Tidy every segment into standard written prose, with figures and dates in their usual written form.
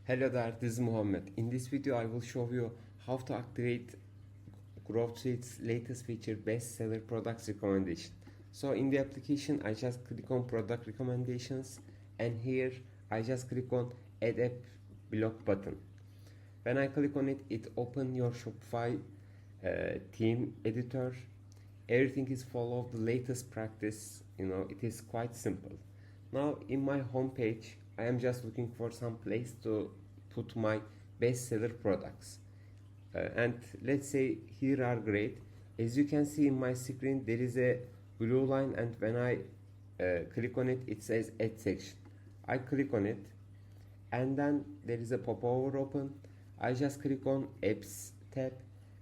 Hello there, this is Mohammed. In this video I will show you how to activate GrowthSuite's latest feature bestseller products recommendation. So in the application I just click on product recommendations and here I just click on add app block button. When I click on it, it opens your Shopify theme editor. Everything is follow the latest practice, it is quite simple. Now in my home page I am just looking for some place to put my bestseller products and let's say here are great. As you can see in my screen there is a blue line and when I click on it, it says add section. I click on it and then there is a pop-over open. I just click on apps tab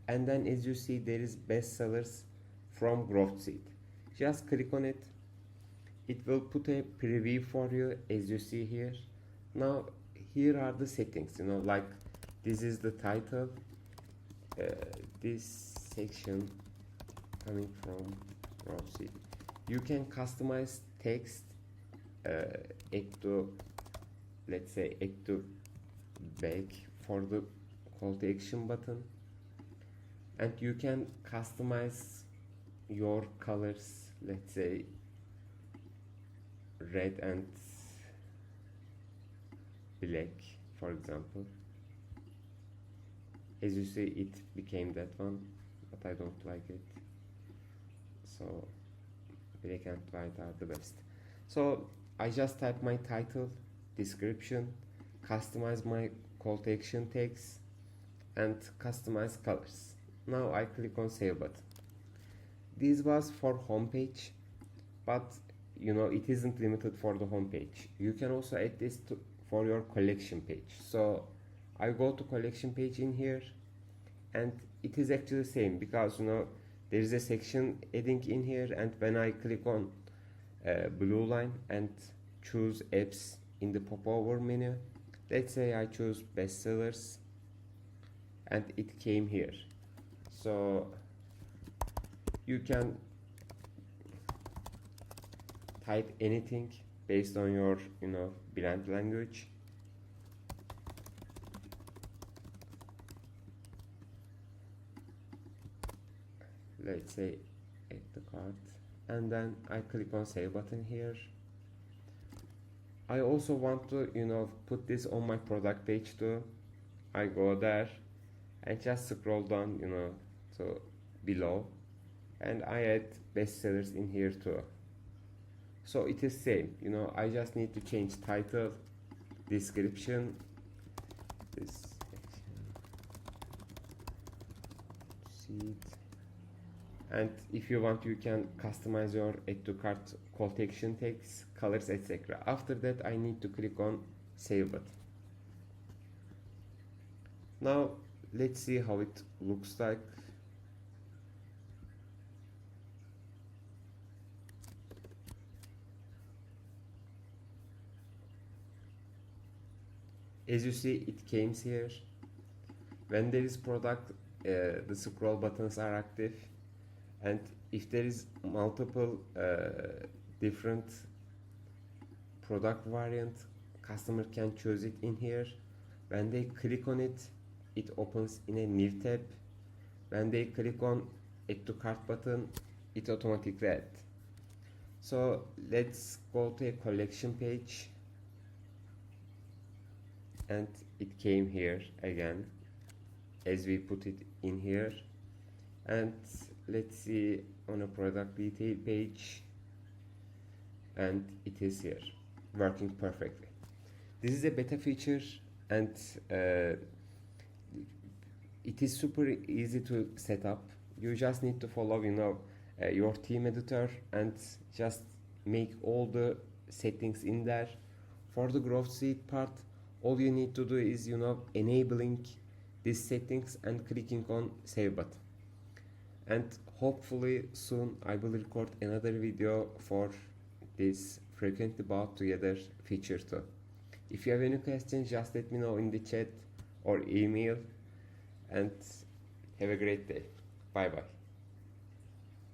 and then as you see there is bestsellers from GrowthSuite. Just click on it. It will put a preview for you as you see here. Now here are the settings, like this is the title, this section coming from GrowthSuite. You can customize text, add to, let's say add to back for the call to action button, and you can customize your colors, let's say red and black for example. As you see it became that one, but I don't like it, so black and white are the best. So I just type my title, description, customize my call to action text and customize colors. Now I click on save button. This was for homepage, but it isn't limited for the home page. You can also add this for your collection page. So I go to collection page in here and it is actually the same because there is a section adding in here, and when I click on blue line and choose apps in the pop-over menu, let's say I choose bestsellers and it came here. So you can type anything based on your brand language. Let's say add the cart and then I click on save button here. I also want to put this on my product page too. I go there and just scroll down to below and I add bestsellers in here too. So it is same, I just need to change title, description, this section, and if you want you can customize your add to cart call to action text, colors, etc. After that I need to click on save button. Now let's see how it looks like. As you see it came here. When there is product, the scroll buttons are active, and if there is multiple different product variant, customer can choose it in here. When they click on it, it opens in a new tab. When they click on add to cart button, it automatically adds. So let's go to a collection page and it came here again as we put it in here, and let's see on a product detail page and it is here working perfectly. This is a beta feature and it is super easy to set up. You just need to follow your theme editor and just make all the settings in there. For the GrowthSuite part, all you need to do is enabling these settings and clicking on save button, and hopefully soon I will record another video for this frequently bought together feature too. If you have any questions, just let me know in the chat or email, and have a great day. Bye bye.